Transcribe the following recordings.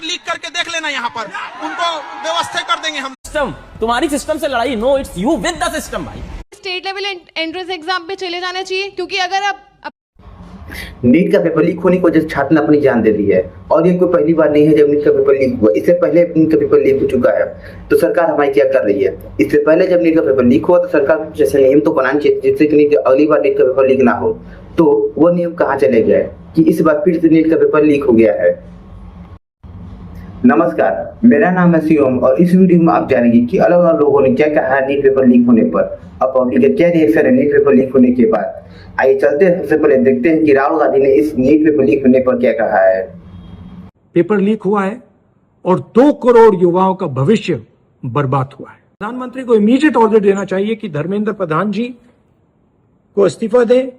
Paper leak करके देख लेना, यहाँ पर उनको व्यवस्था कर देंगे हम। सिस्टम, तुम्हारी सिस्टम से लड़ाई, no it's you with the system भाई। स्टेट लेवल एंट्रेंस एग्जाम पे चले जाना चाहिए, क्योंकि अगर आप नीट का पेपर लीक होने की वजह से छात्र ने अपनी जान दे दी है। और ये कोई पहली बार नहीं है जब नीट का पेपर लीक हुआ, इससे पहले नीट का पेपर लीक हो चुका है। तो सरकार हमारी क्या कर रही है, इससे पहले जब नीट का पेपर लीक हुआ तो सरकार जैसे नियम तो बनाने चाहिए जिससे कि अगली बार नीट का पेपर लीक ना हो। तो वो नियम कहाँ चले गए कि इस बार फिर से नीट का पेपर लीक हो गया है। नमस्कार, मेरा नाम है शिवम और इस वीडियो में आप जानेंगे कि अलग अलग लोगों ने क्या कहा है नीट पेपर लीक होने पर और पब्लिक का क्या रिएक्शन है नीट पेपर लीक होने के बाद। आइए चलते हैं, सबसे पहले देखते हैं कि राहुल गांधी ने इस नीट पेपर लीक होने पर क्या कहा है। पेपर लीक हुआ है और 2 करोड़ युवाओं का भविष्य बर्बाद हुआ है। प्रधानमंत्री को इमीडिएट ऑर्डर देना चाहिए कि धर्मेंद्र प्रधान जी को इस्तीफा दें,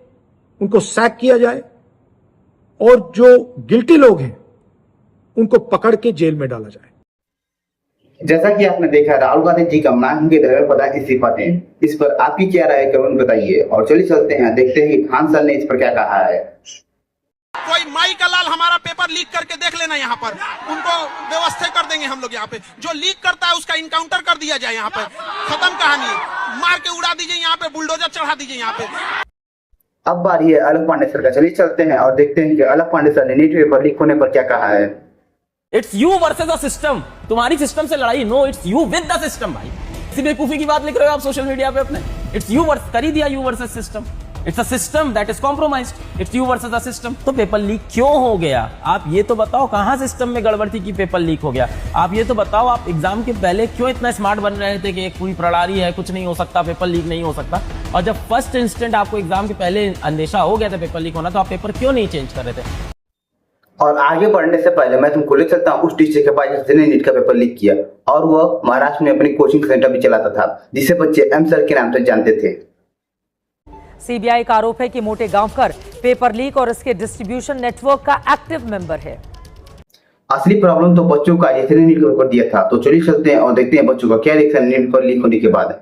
उनको सैक किया जाए और जो गिल्टी लोग हैं उनको पकड़ के जेल में डाला जाए। जैसा कि आपने देखा राहुल गांधी जी का मांग के धर्मेंद्र प्रधान इस्तीफा दें, इस पर आपकी क्या राय है कमेंट बताइए। और चलिए चलते हैं, देखते हैं कि खान सर ने इस पर क्या कहा है। कोई माई का लाल हमारा पेपर लीक करके देख लेना, यहाँ पर उनको व्यवस्था कर देंगे हम लोग। यहाँ पे जो लीक करता है उसका इनकाउंटर कर दिया जाए, यहाँ पे खत्म कहानी, मार के उड़ा दीजिए, यहाँ पे बुलडोजर चढ़ा दीजिए यहाँ पे। अब बारी है अलग पांडे सर का। चलिए चलते हैं और देखते हैं कि अलग पांडे सर ने नीट पेपर लीक होने पर क्या कहा है। It's you versus the system, तुम्हारी सिस्टम से लड़ाई, no it's you with the system भाई। किसी बेवकूफी की बात लिख रहे हो आप सोशल मीडिया पे अपने, इट्स यू वर्स कर ही दिया, you versus system. It's a system that is compromised, it's you versus the system. तो पेपर लीक क्यों हो गया, आप ये तो बताओ, कहां सिस्टम में गड़बड़ थी कि पेपर लीक हो गया। आप ये तो बताओ, आप एग्जाम के पहले क्यों इतना स्मार्ट बन रहे थे कि एक पूरी प्रणाली है, कुछ नहीं हो सकता, पेपर लीक नहीं हो सकता। और जब फर्स्ट इंस्टेंट आपको एग्जाम के पहले अंदेशा हो गया था पेपर लीक होना, तो आप पेपर क्यों नहीं चेंज कर रहे थे। और आगे बढ़ने से पहले मैं तुमको ले चलता हूँ उस टीचर के पास जिसने नीट का पेपर लीक किया और वह महाराष्ट्र में अपनी कोचिंग सेंटर भी चलाता था, जिसे बच्चे एम सर के नाम से जानते थे। सीबीआई का आरोप है कि मोटे गांवकर पेपर लीक और इसके डिस्ट्रीब्यूशन नेटवर्क का एक्टिव मेंबर है। असली प्रॉब्लम तो बच्चों का जिसने नीट का पेपर दिया था। तो चलिए चलते हैं और देखते हैं बच्चों का क्या रिएक्शन नीट पेपर लीक होने के बाद।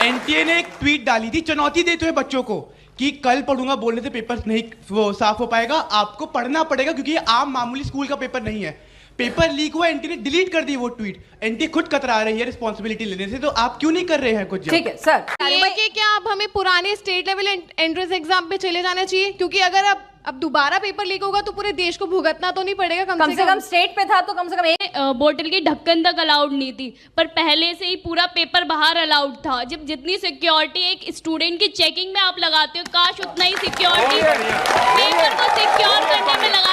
एनटीए ने एक ट्वीट डाली थी चुनौती देते हुए बच्चों को कि कल पढ़ूंगा बोलने से पेपर नहीं वो साफ हो पाएगा, आपको पढ़ना पड़ेगा क्योंकि ये आम मामूली स्कूल का पेपर नहीं है। पेपर लीक हुआ, एनटी ने डिलीट कर दी वो ट्वीट। एनटी खुद कतरा रही है रिस्पॉन्सिबिलिटी लेने से, तो आप क्यों नहीं कर रहे हैं कुछ? ठीक है सर, ये कि क्या अब हमें पुराने स्टेट लेवल एंट्रेंस एग्जाम पे चले जाना चाहिए, क्योंकि अगर अब दोबारा पेपर लीक होगा तो पूरे देश को भुगतना तो नहीं पड़ेगा। कम से कम स्टेट पे था तो कम से कम एक बोतल की ढक्कन तक अलाउड नहीं थी, पर पहले से ही पूरा पेपर बाहर अलाउड था। जब जितनी सिक्योरिटी एक स्टूडेंट की चेकिंग में आप लगाते हो, काश उतना ही सिक्योरिटी पेपर को सिक्योर करने में लगा